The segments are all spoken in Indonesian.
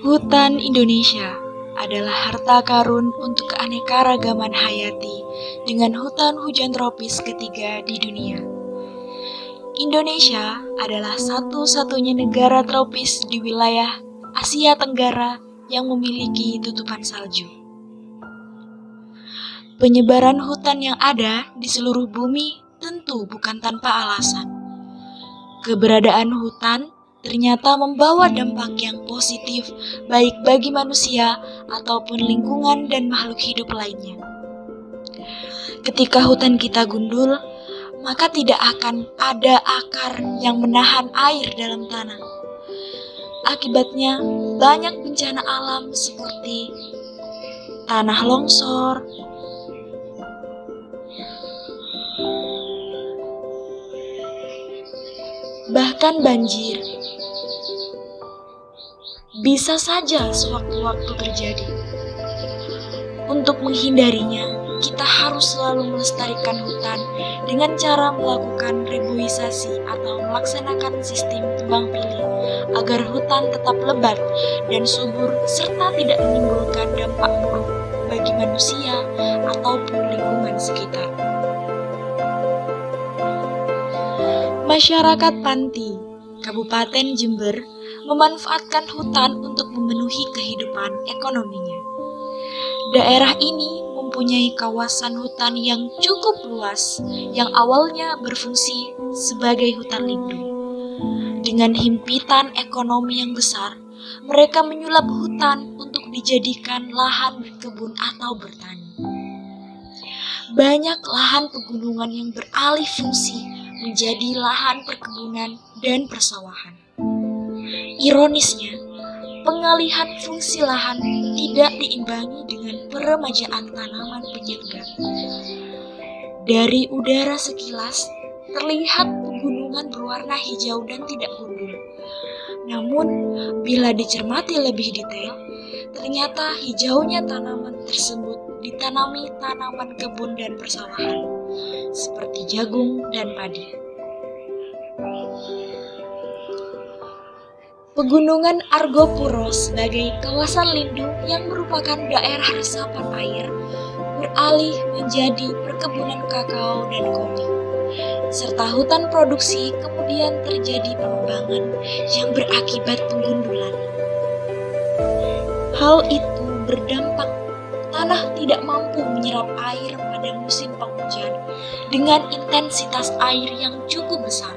Hutan Indonesia adalah harta karun untuk keanekaragaman hayati dengan hutan hujan tropis ketiga di dunia. Indonesia adalah satu-satunya negara tropis di wilayah Asia Tenggara yang memiliki tutupan salju. Penyebaran hutan yang ada di seluruh bumi tentu bukan tanpa alasan. Keberadaan hutan ternyata membawa dampak yang positif baik bagi manusia ataupun lingkungan dan makhluk hidup lainnya. Ketika hutan kita gundul, maka tidak akan ada akar yang menahan air dalam tanah. Akibatnya, banyak bencana alam seperti tanah longsor, bahkan banjir. Bisa saja sewaktu-waktu terjadi. Untuk menghindarinya, kita harus selalu melestarikan hutan dengan cara melakukan reboisasi atau melaksanakan sistem tebang pilih agar hutan tetap lebat dan subur serta tidak menimbulkan dampak buruk bagi manusia ataupun lingkungan sekitar. Masyarakat Panti, Kabupaten Jember, memanfaatkan hutan untuk memenuhi kehidupan ekonominya. Daerah ini mempunyai kawasan hutan yang cukup luas, yang awalnya berfungsi sebagai hutan lindung. Dengan himpitan ekonomi yang besar, mereka menyulap hutan untuk dijadikan lahan berkebun atau bertani. Banyak lahan pegunungan yang beralih fungsi menjadi lahan perkebunan dan persawahan. Ironisnya, pengalihan fungsi lahan tidak diimbangi dengan peremajaan tanaman penyangga. Dari udara sekilas, terlihat pegunungan berwarna hijau dan tidak gundul. Namun, bila dicermati lebih detail, ternyata hijaunya tanaman tersebut ditanami tanaman kebun dan persawahan, seperti jagung dan padi. Pegunungan Argopuro sebagai kawasan lindung yang merupakan daerah resapan air beralih menjadi perkebunan kakao dan kopi, serta hutan produksi kemudian terjadi penebangan yang berakibat penggundulan. Hal itu berdampak tanah tidak mampu menyerap air pada musim penghujan dengan intensitas air yang cukup besar.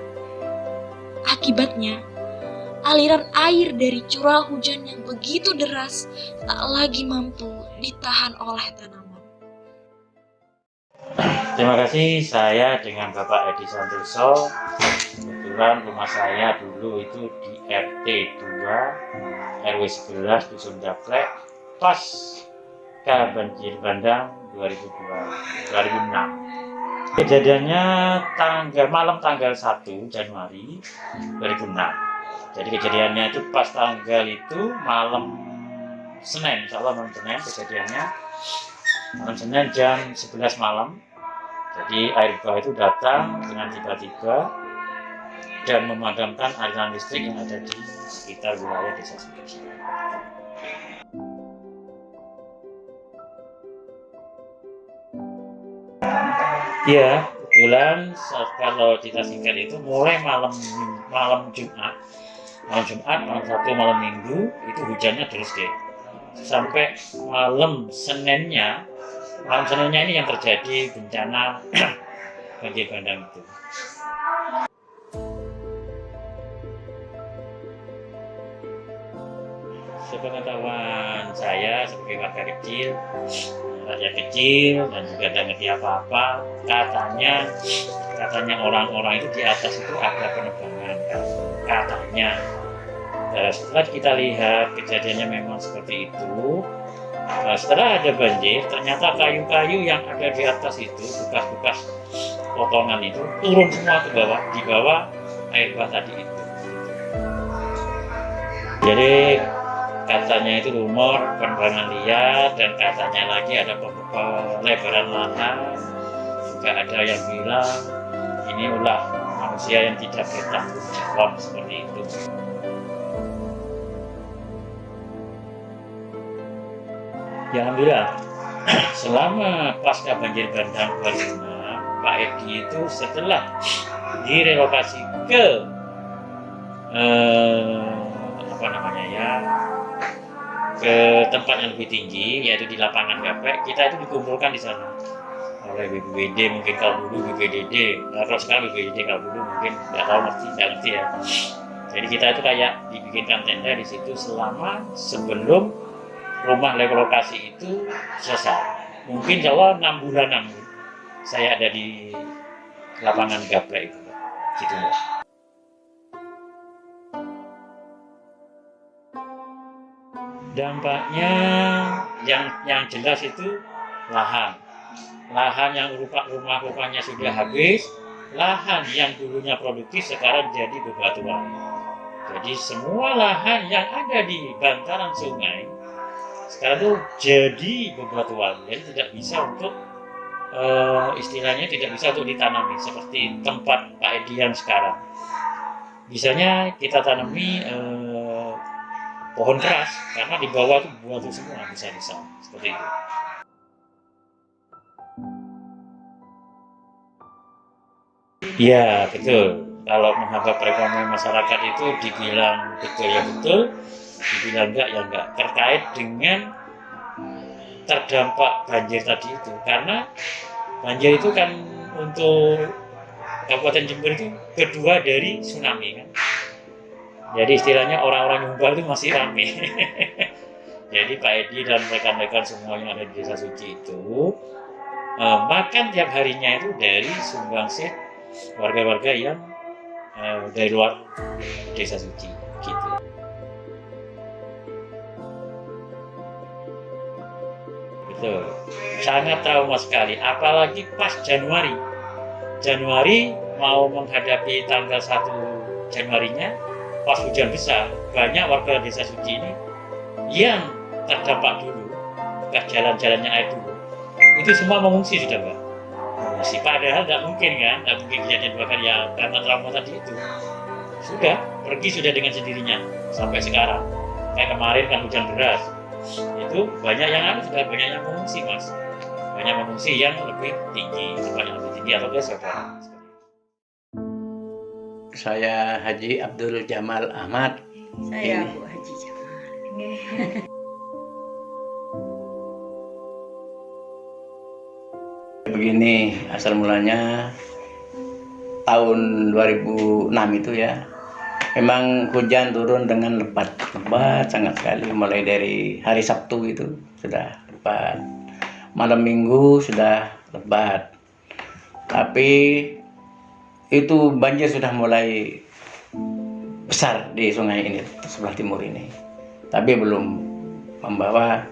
Akibatnya, aliran air dari curah hujan yang begitu deras tak lagi mampu ditahan oleh tanaman. Terima kasih, saya dengan Bapak Edi Santoso. Kebetulan rumah saya dulu itu di RT 2 RW 11 Dusun Daplek, pas banjir bandang 2006. Kejadiannya malam tanggal 1 Januari 2006. Jadi kejadiannya itu pas tanggal itu malam Senin, insya Allah malam Senin kejadiannya. Malam Senin jam 11 malam. Jadi air bah itu datang dengan tiba-tiba dan memadamkan aliran listrik yang ada di sekitar wilayah desa Singkirsi. Ya, kebetulan kalau kita singkat itu mulai malam Jumat, malam 1, malam Minggu itu hujannya terus deh. Sampai malam Seninnya ini yang terjadi bencana banjir bandang itu. Sepengetahuan saya sebagai warga kecil, rakyat kecil dan juga tidak ngerti apa-apa, katanya orang-orang itu di atas itu ada penebangan katanya. Setelah kita lihat kejadiannya memang seperti itu, setelah ada banjir ternyata kayu-kayu yang ada di atas itu, bekas-bekas potongan itu turun semua ke bawah, di bawah air bah tadi itu. Jadi katanya itu rumor penebangan liar, dan katanya lagi ada pelebaran lahan. Juga ada yang bilang ini ulah manusia yang tidak bertanggung jawab, seperti itu. Ya alhamdulillah. Selama pasca banjir bandang 2006, Pak Edi itu setelah direlokasi ke apa namanya ya, ke tempat yang lebih tinggi, yaitu di lapangan Gaplek, kita itu dikumpulkan di sana oleh BPBD, mungkin kalau dulu BPDD, nah, kalau sekarang BPDD, kalau dulu mungkin nggak tahu, nggak ngerti ya. Jadi kita itu kayak dibikinkan tenda di situ selama sebelum rumah relokasi itu selesai. Mungkin Jawa 6 bulanan saya ada di lapangan Gaplek itu, situ. Dampaknya yang jelas itu lahan yang rumah-rumahnya sudah habis, lahan yang dulunya produktif sekarang jadi bebatuan. Jadi semua lahan yang ada di bantaran sungai sekarang tuh jadi bebatuan, jadi tidak bisa untuk istilahnya tidak bisa untuk ditanami seperti tempat Pak Edi yang sekarang. Biasanya kita tanami pohon keras karena di bawah tuh batu semua, bisa seperti itu. Iya betul. Kalau menghambat perekonomian masyarakat itu dibilang betul ya betul, dibilang enggak ya enggak, terkait dengan terdampak banjir tadi itu. Karena banjir itu kan untuk Kabupaten Jember itu kedua dari tsunami kan. Jadi istilahnya orang-orang Nyumbang itu masih rame. Jadi Pak Edi dan rekan-rekan semua yang ada di Desa Suci itu makan tiap harinya itu dari sumbangsih warga-warga yang dari luar Desa Suci gitu. Betul. Sangat trauma sekali, apalagi pas Januari mau menghadapi tanggal 1 Januarinya, pas hujan besar, banyak warga Desa Suci ini yang terdampak dulu, bekas jalan-jalannya air dulu, itu semua mengungsi sudah Mbak. Mengungsi, padahal tidak mungkin kan, tidak mungkin kejadian bahkan ya karena trauma tadi itu. Sudah, pergi sudah dengan sendirinya, sampai sekarang. Kayak kemarin kan hujan deras, itu banyak yang sudah banyak yang mengungsi Mas. Banyak mengungsi yang lebih tinggi, tempat yang lebih tinggi atau ke saudara. Saya Haji Abdul Jamal Ahmad. Saya Bu Haji Jamal. Begini asal mulanya tahun 2006 itu ya. Memang hujan turun dengan lebat sangat sekali. Mulai dari hari Sabtu itu sudah lebat. Malam Minggu sudah lebat. Tapi itu banjir sudah mulai besar di sungai ini, sebelah timur ini. Tapi belum membawa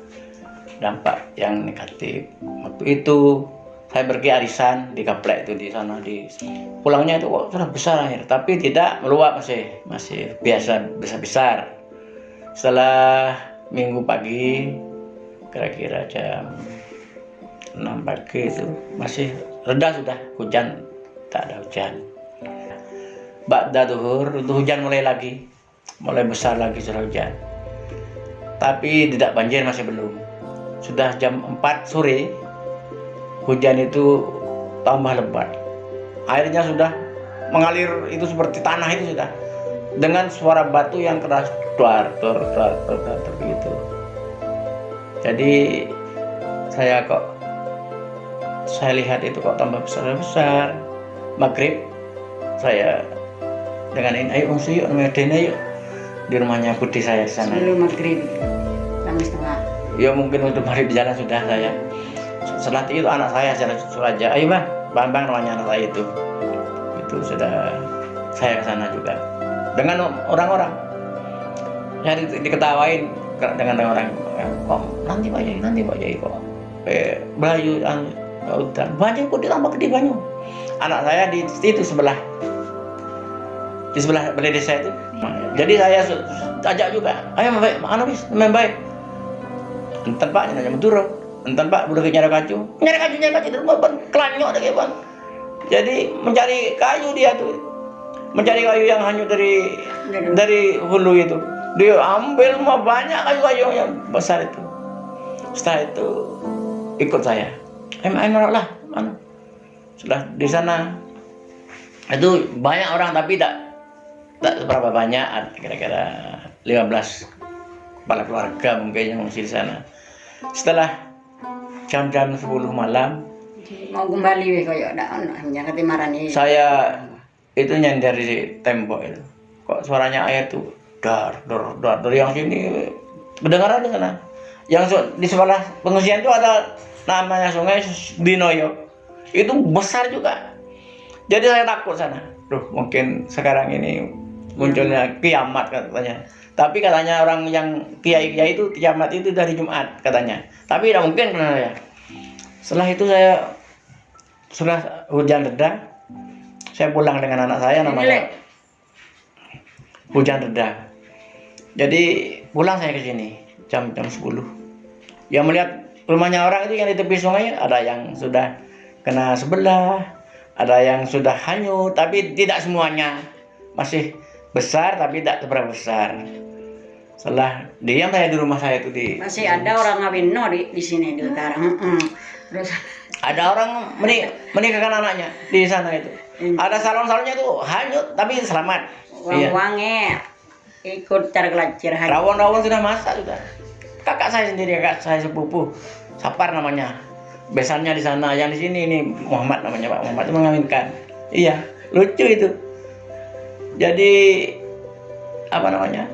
dampak yang negatif. Waktu itu saya pergi arisan di Gaplek itu, di sana, pulangnya itu kok sudah besar air, tapi tidak meluap, masih biasa besar. Setelah Minggu pagi, kira-kira jam 6 pagi itu masih reda sudah hujan, tak ada hujan. Ba'da zuhur itu hujan mulai besar lagi sudah hujan. Tapi tidak banjir, masih belum. Sudah jam 4 sore hujan itu tambah lebat. Airnya sudah mengalir itu seperti tanah itu sudah. Dengan suara batu yang keras duar begitu. Jadi saya lihat itu kok tambah besar. Maghrib saya dengan ini, ayo yuk Medina yuk, di rumahnya Budi saya di sana. Sebelum maghrib jam setengah. Ya mungkin untuk maghrib di jalan sudah saya. Setelah itu anak saya suruh aja, ayo bang namanya anak saya itu sudah saya ke sana juga dengan orang-orang. Saya diketawain dengan orang, kok nanti Pak Yai kok Belayu hutan banyak kok ditambah gede banyak. Anak saya di situ sebelah balai desa itu. Jadi saya ajak juga, ayo main baik. Enten Pak nanya menturut. Enten Pak udah nyari kayu dan ban kelanyok deh bang. Jadi mencari kayu dia tuh, mencari kayu yang hanyut dari hulu itu. Dia ambil banyak kayu yang besar itu. Setelah itu ikut saya. Ayo lah, sudah di sana itu banyak orang tapi tak seberapa banyak, kira-kira 15 kepala keluarga mungkin yang masih di sana. Setelah jam-jam 10 malam Mau kembali weh koyo ndak ono yang ketimaran iki. saya itu nyender di tembok itu. Kok suaranya air tuh dar dari yang sini kedengaran di sana. Yang di sebelah pengungsian itu ada namanya sungai Dinoyo. Itu besar juga. Jadi saya takut sana. Duh, mungkin sekarang ini munculnya kiamat katanya. Tapi katanya orang yang kiai itu kiamat itu dari Jumat katanya. Tapi tidak mungkin karena saya. Setelah itu saya sudah hujan reda, saya pulang dengan anak saya namanya hujan reda. Jadi pulang saya ke sini jam 10. Ya melihat rumahnya orang itu yang di tepi sungai, ada yang sudah kena sebelah, ada yang sudah hanyut, tapi tidak semuanya. Masih besar tapi tidak seberapa besar. Setelah diam saya di rumah saya itu Masih ada orang ngawin no di sini di utara. Terus ada orang menikahkan anaknya di sana itu. Ada salon-salonnya itu hanyut tapi selamat. uang-uangnya ikut cara kelacir haji. Rawon-rawon sudah masak sudah. Kakak saya sendiri, kakak saya sepupu, Sapar namanya. Besannya di sana, yang di sini ini Muhammad namanya, Pak Muhammad itu mengawinkan. Iya, lucu itu. Jadi apa namanya?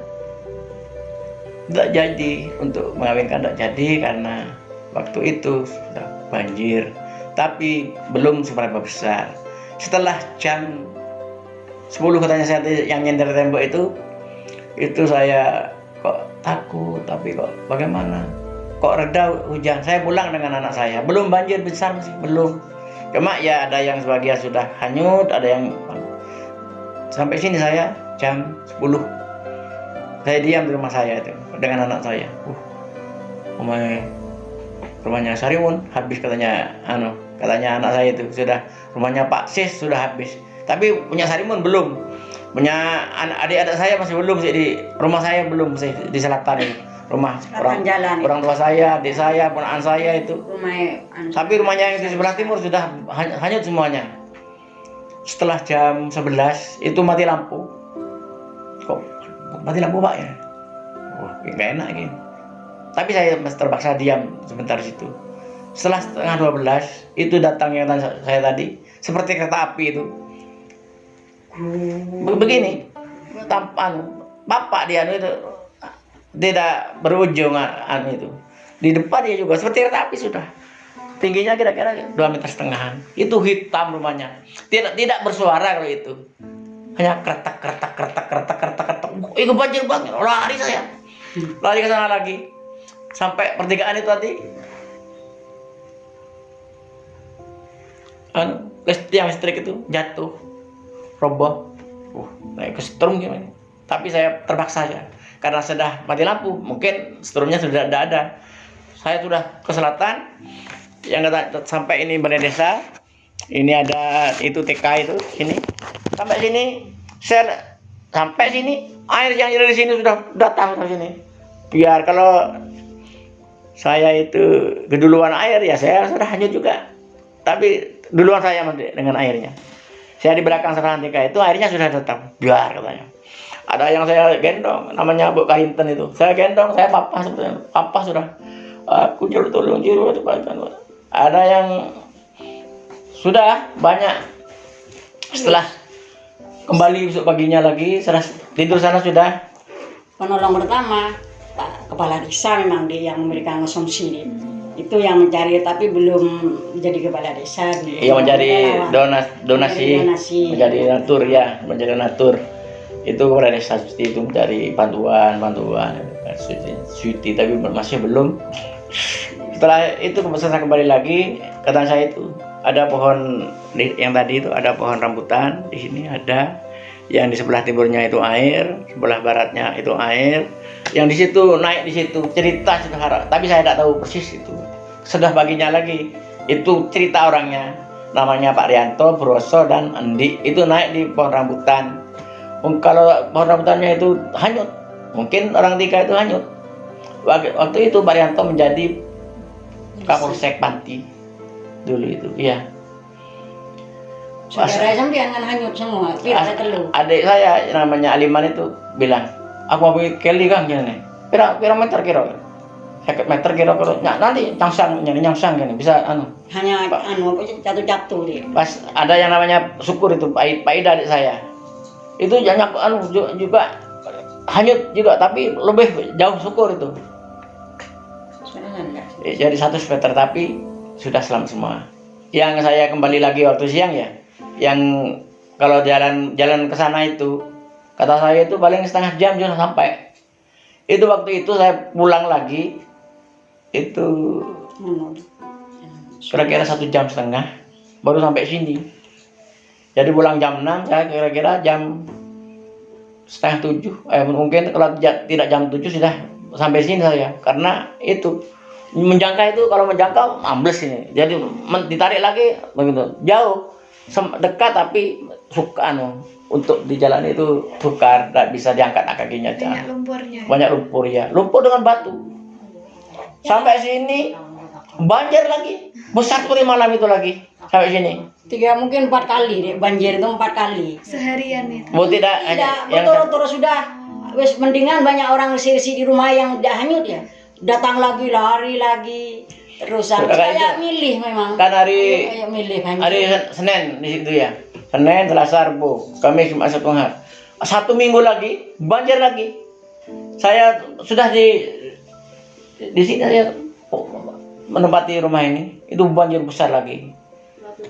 Tidak jadi untuk mengawinkan, tidak jadi karena waktu itu sudah banjir. Tapi belum seberapa besar. Setelah jam 10 katanya saya yang nyender tembok itu saya kok takut, tapi kok bagaimana? Kok reda hujan? Saya pulang dengan anak saya. Belum banjir besar masih belum. Cuma ya ada yang sebagian sudah hanyut, ada yang sampai sini saya jam 10. Saya diam di rumah saya itu dengan anak saya. Rumahnya Sarimun habis katanya katanya anak saya itu sudah rumahnya Pak Sis sudah habis. Tapi punya Sarimun belum. Punya adik-adik saya masih belum sih, di rumah saya belum sih di selatan itu. Rumah orang tua saya, adik saya, ponakan saya itu. Tapi rumahnya yang di sebelah timur sudah hanyut semuanya. Setelah jam 11 itu mati lampu. Kok mati lampu Pak ya? Nggak enak gitu. Tapi saya terpaksa diam sebentar di situ. Setelah setengah 12 itu datang yang saya tadi seperti kereta api itu. Begini, bapak dia itu tidak berujung itu. Di depan dia juga seperti kereta api sudah. Tingginya kira-kira 2,5 meter. Itu hitam rumahnya. Tidak bersuara kalau itu. Hanya kretak. Itu banjir banget. Lari saya. Lari ke sana lagi. Sampai pertigaan itu tadi. Tiang listrik itu jatuh. Roboh. Naik ke setrum gimana. Tapi saya terpaksa ya. Karena sudah mati lampu, mungkin setrumnya sudah tidak ada. Saya sudah ke selatan, yang sampai ini balai desa. Ini ada itu TK itu sini. Sampai sini, sampai sini air yang ada di sini sudah datang ke sini. Biar kalau saya itu keduluan air ya saya sudah hanyut juga. Tapi duluan saya dengan airnya. Saya di belakang serangan TK itu airnya sudah datang. Biar katanya. Ada yang saya gendong, namanya Bu Karinten itu. Saya gendong, saya papa sebetulnya. Papa sudah. Aku tolong jiru. Ada yang sudah banyak. Setelah kembali besok paginya lagi, tidur sana sudah. Penolong pertama Pak Kepala Desa memang dia yang memberikan konsumsi itu yang mencari tapi belum menjadi kepala desa. Iya mencari donasi, menjadi natur ya, menjadi natur. Itu kepala desa itu mencari bantuan suti tapi masih belum. Setelah itu saya kembali lagi, kata saya itu ada pohon yang tadi itu ada pohon rambutan di sini ada, yang di sebelah timurnya itu air, sebelah baratnya itu air, yang di situ naik di situ cerita sudah harap, tapi saya tidak tahu persis itu. Sudah baginya lagi itu cerita orangnya, namanya Pak Rianto, Broso dan Andi itu naik di pohon rambutan. Kalau pohon rambutannya itu hanyut, mungkin orang tiga itu hanyut. Waktu itu Pak Rianto menjadi Kapolsek Panti dulu itu, iya. Saudara sampean kan hanyut semua, pira telu. Adik saya namanya Aliman itu bilang, aku mau pergi Kelly Kang gini. Pira meter kira. 50 meter kira nanti nyangsang gini bisa anu. Hanya anu jatuh-jatuh dia. Pas ada yang namanya Syukur itu Pak Ida adik saya. Itu banyak anu juga hanyut juga tapi lebih jauh Syukur itu. Jadi 100 meter tapi sudah selamat semua. Yang saya kembali lagi waktu siang ya, yang kalau jalan ke sana itu kata saya itu paling setengah jam sudah sampai. Itu waktu itu saya pulang lagi itu kira-kira 1,5 jam baru sampai sini. Jadi pulang jam 6, saya kira-kira jam setengah 7. Mungkin kalau tidak jam 7 sudah sampai sini saya, karena itu menjangkau itu kalau menjangkau ambles ini. Jadi ditarik lagi begitu jauh, dekat tapi suka untuk di jalan itu sukar, tidak bisa diangkat kakinya. Banyak lumpur ya, lumpur dengan batu. Sampai sini banjir lagi, besar seperti malam itu lagi sampai sini. Mungkin 4 kali deh, banjir itu 4 kali. Seharian itu. Tidak, betul-betul sudah. Wes mendingan banyak orang sirsi di rumah yang udah hanyut ya. Datang lagi, lari lagi, terus saya milih memang. Kan hari Senin di situ ya. Senin, Selasa, Rabu, Kamis, Jumat, Sabtu, Ahad. 1 minggu lagi banjir lagi. Saya sudah di sini saya menempati rumah ini, itu banjir besar lagi.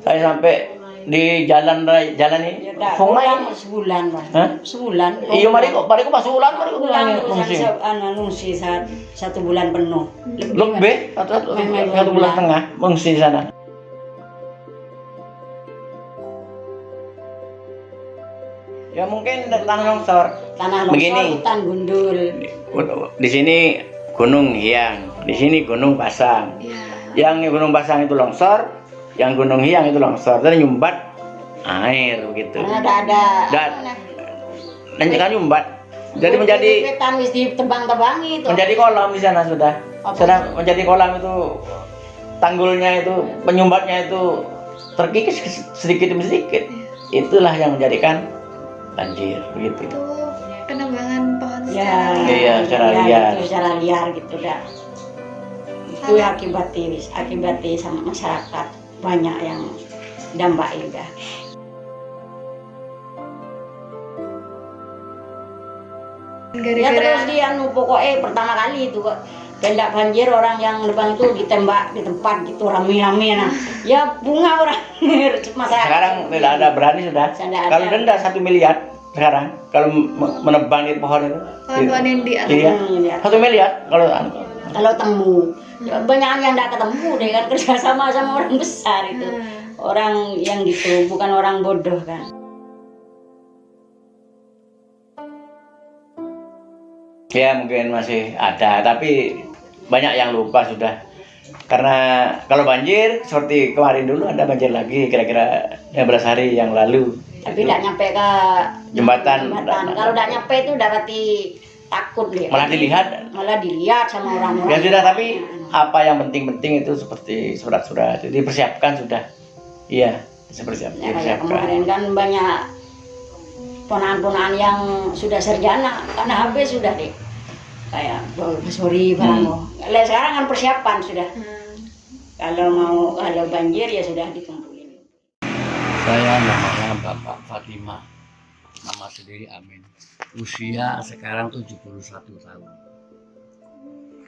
Saya sampai di jalan ini sungai sebulan. Iya, mari kok pas sebulan mengungsi 1 bulan penuh. Lebih 1 bulan setengah mengungsi di sana. Ya mungkin tanah longsor. Begini. Hutan gundul. Di sini Gunung Hiang, di sini Gunung Pasang. Yang Gunung Pasang itu longsor, yang Gunung Hiang itu longsor, dan nyumbat air begitu. Dan kan nyumbat. Jadi menjadi menjadi kolam di sana sudah menjadi kolam itu, tanggulnya itu, penyumbatnya itu terkikis sedikit demi sedikit. Itulah yang menjadikan banjir begitu. Itu penebangan pohon secara liar. Itu secara liar gitu dah. Itu akibatnya sama masyarakat banyak yang dampak juga. Ya terus dia pokoknya pertama kali itu kok pendak banjir, orang yang lebang itu ditembak di tempat gitu rame-rame. Nah ya bunga orang masyarakat. Sekarang tidak ada berani sudah. Kalau denda 1 miliar sekarang kalau menebang di pohon itu. Pohon yang di atas. Iya. 1 miliar kalau temu. Banyak yang tidak ketemu deh kan, kerja sama orang besar itu. Orang yang gitu, bukan orang bodoh kan. Ya mungkin masih ada, tapi banyak yang lupa sudah. Karena kalau banjir seperti kemarin dulu ada banjir lagi kira-kira 15 hari yang lalu. Tapi tidak nyampe ke jembatan. Kalau tidak nyampe itu udah pasti takut dia. Malah dilihat sama orang-orang. Ya sudah, tapi apa yang penting-penting itu seperti surat-surat itu dipersiapkan sudah. Iya, dipersiapkan. Kemarin kan banyak ponaan-ponaan yang sudah sarjana karena habis sudah deh. Kayak sorry barangmu. Sekarang kan persiapan sudah. Kalau banjir ya sudah dikumpulin. Saya namanya Bapak Fatima, nama sendiri Amin. Usia sekarang 71 tahun.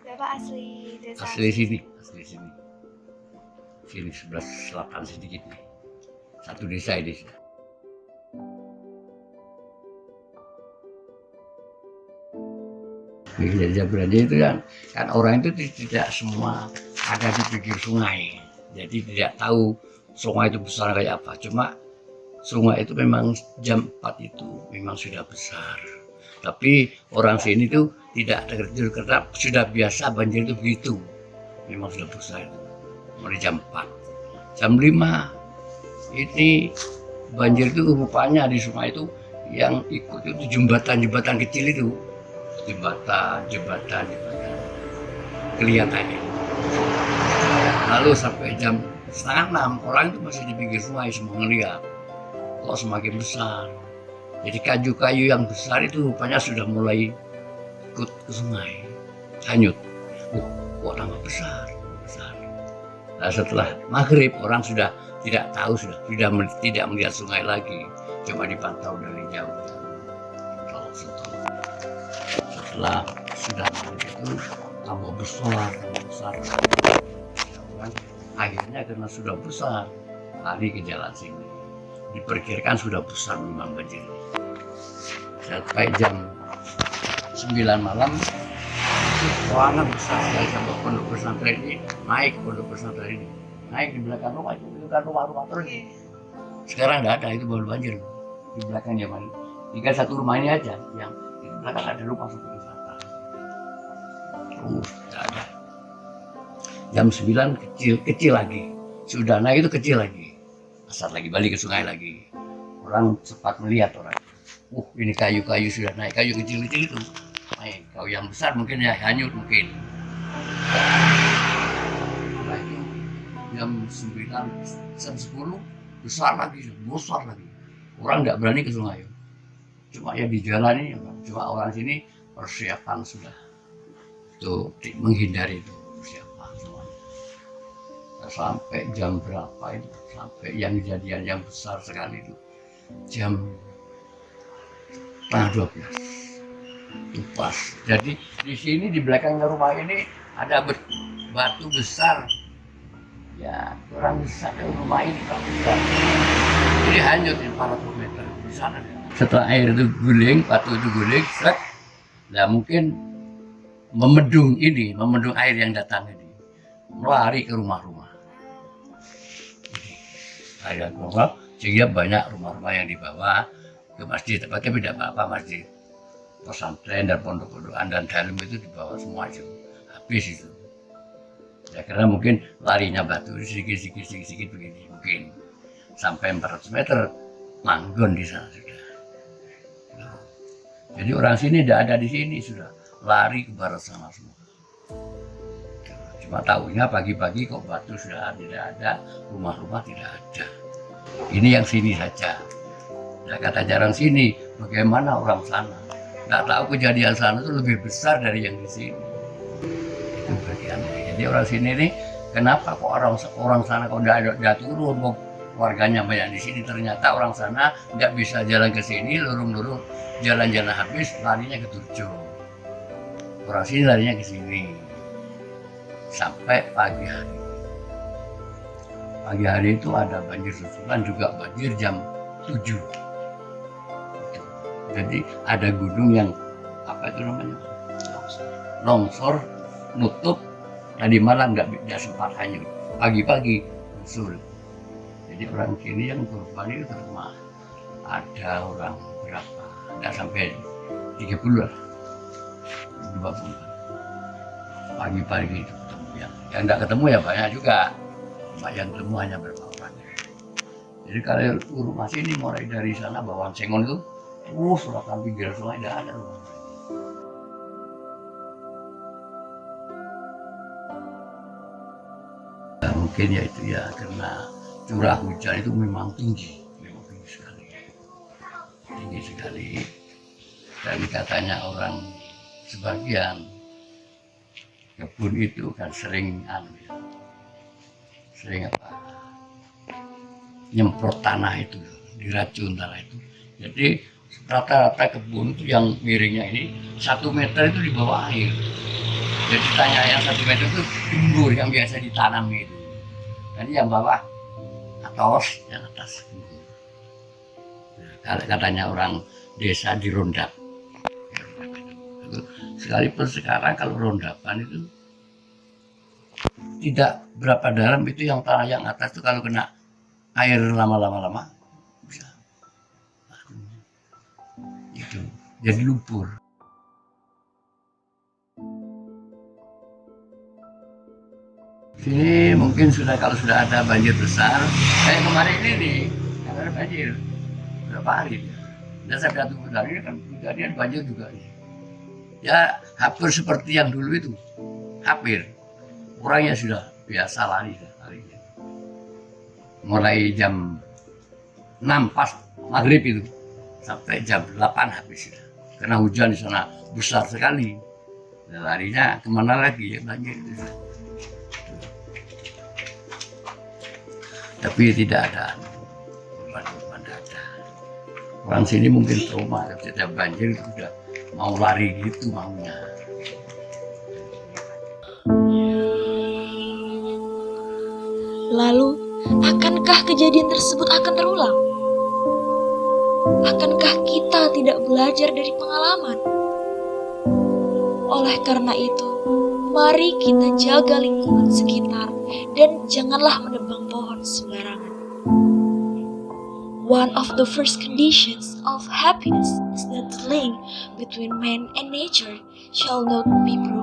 Bapak asli desa. Asli sini. Sini 11 8 sedikit nih. Satu desa ini. Di Jabradi itu kan orang itu tidak semua ada di pinggir sungai, jadi tidak tahu sungai itu besar kayak apa. Cuma sungai itu memang jam 4 itu memang sudah besar, tapi orang sini tuh tidak terkejut karena sudah biasa banjir itu begitu, memang sudah besar itu. Mulai jam 4, jam 5 ini banjir itu rupanya di sungai itu yang ikut itu jembatan kecil itu. Jembatan kelihatannya. Lalu sampai jam 5:30 orang itu masih di pinggir sungai semua ngeliat kok semakin besar. Jadi kayu-kayu yang besar itu rupanya sudah mulai ikut ke sungai, hanyut. Kok tambah besar. Nah, setelah maghrib orang sudah tidak tahu, sudah tidak melihat sungai lagi, cuma dipantau dari jauh. Setelah sudah maghrib itu tambah besar. Akhirnya karena sudah besar, lari ke jalan sini. Diperkirakan sudah besar memang banjir. Sampai jam 9 malam, ruangan besar sekali sampai pondok pesantren ini, naik ke pondok pesantren ini. Naik di belakang rumah itu kan rumah-rumah terus. Sekarang nggak ada, itu baru banjir. Di belakang zaman tinggal satu rumah ini aja, yang di belakang ada rumah seperti wisata. Terus nggak ada. Jam 9 kecil lagi. Sudah naik itu kecil lagi. Besar lagi, balik ke sungai lagi. Orang cepat melihat orang. Ini kayu-kayu sudah naik, kayu kecil-kecil itu. Naik, kayu yang besar mungkin ya hanyut mungkin. Setelah itu jam 9, jam 10 besar lagi. Orang nggak berani ke sungai. Cuma ya di jalan ini, cuma orang sini persiapan sudah. Itu menghindari itu persiapan semuanya. Sampai jam berapa itu? Sampai yang kejadian yang besar sekali itu jam 11:30 itu pas. Jadi di sini di belakang rumah ini ada batu besar. Ya orang besar ke rumah ini kalau besar. Jadi hanyut 400 meter di sana. Setelah air itu guling, batu itu guling, nah mungkin memedung air yang datang ini, melari ke rumah-rumah. Ada rumah, sehingga banyak rumah-rumah yang dibawa ke masjid, tapi tidak apa-apa, masjid pesantren dan pondok-pondokan dan dalam itu dibawa semua itu, habis itu. Ya karena mungkin larinya batu sedikit begini, mungkin sampai 400 meter manggon di sana sudah. Jadi orang sini tidak ada di sini, sudah lari ke barat sana semua. Cuma tahunya pagi-pagi kok batu sudah tidak ada, rumah-rumah tidak ada. Ini yang sini saja. Nah, kata jarang sini, bagaimana orang sana? Nggak tahu kejadian sana itu lebih besar dari yang di sini. Itu bagian. Jadi orang sini nih, kenapa kok orang sana kok udah turun, kok warganya banyak di sini? Ternyata orang sana nggak bisa jalan ke sini, lurung-lurung, jalan-jalan habis, larinya ke Turjo. Orang sini larinya ke sini. Sampai pagi hari. Pagi hari itu ada banjir susulan, juga banjir jam 7. Jadi ada gunung yang apa itu namanya? Longsor, nutup. Tadi malam nggak sempat hanyut. Pagi-pagi muncul. Jadi orang sini yang korban itu rumah ada orang berapa? Nggak sampai 30 lah, 24. Pagi-pagi itu ketemu yang nggak ketemu ya banyak juga. Cuma yang ketemu hanya berapa orang. Jadi kalau rumah sini mulai dari sana bawaan Sengon itu, selatan pinggir sungai tidak ada rumah. Nah, mungkin ya itu ya karena curah hujan itu memang tinggi sekali. Dan katanya orang sebagian kebun itu kan sering nyemprot tanah itu, diracun tanah itu. Jadi rata-rata kebun itu yang miringnya ini 1 meter itu di bawah air. Jadi tanya yang 1 meter itu timbul yang biasa ditanam itu. Jadi yang bawah atas, yang atas timbul. Nah, katanya orang desa dirondap. Sekalipun sekarang kalau rondapan itu tidak berapa dalam, itu yang tanah yang atas itu kalau kena air lama bisa itu jadi lumpur. Sini mungkin kalau sudah ada banjir besar, kayak kemarin ini nih, ada banjir berapa hari dia. Dan saya tunggu dari ini kan kejadian banjir juga nih. Ya hampir seperti yang dulu itu, hampir. Orangnya sudah biasa lari. Mulai jam 6 pas maghrib itu sampai jam 8 habis itu. Karena hujan di sana besar sekali. Dan larinya kemana lagi ya, banjir itu. Tapi tidak ada korban ada. Orang sini mungkin trauma, setiap banjir itu sudah mau lari gitu maunya. Lalu, akankah kejadian tersebut akan terulang? Akankah kita tidak belajar dari pengalaman? Oleh karena itu, mari kita jaga lingkungan sekitar dan janganlah menebang pohon sembarangan. One of the first conditions of happiness is that the link between man and nature shall not be broken.